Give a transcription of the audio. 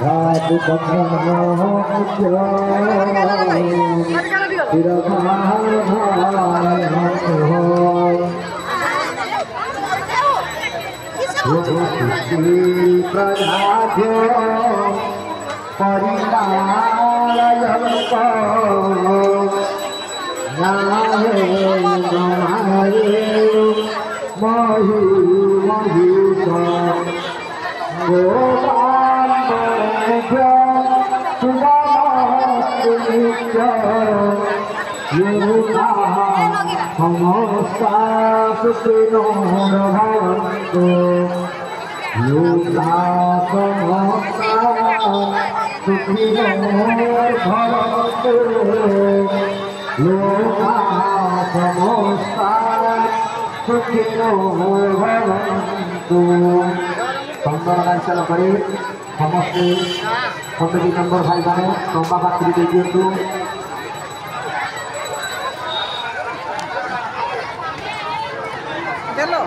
रात चल पड़े समस्ते कमिटी मेम्बर भाई मैंने तंबा पात्री दे दिंतु चलो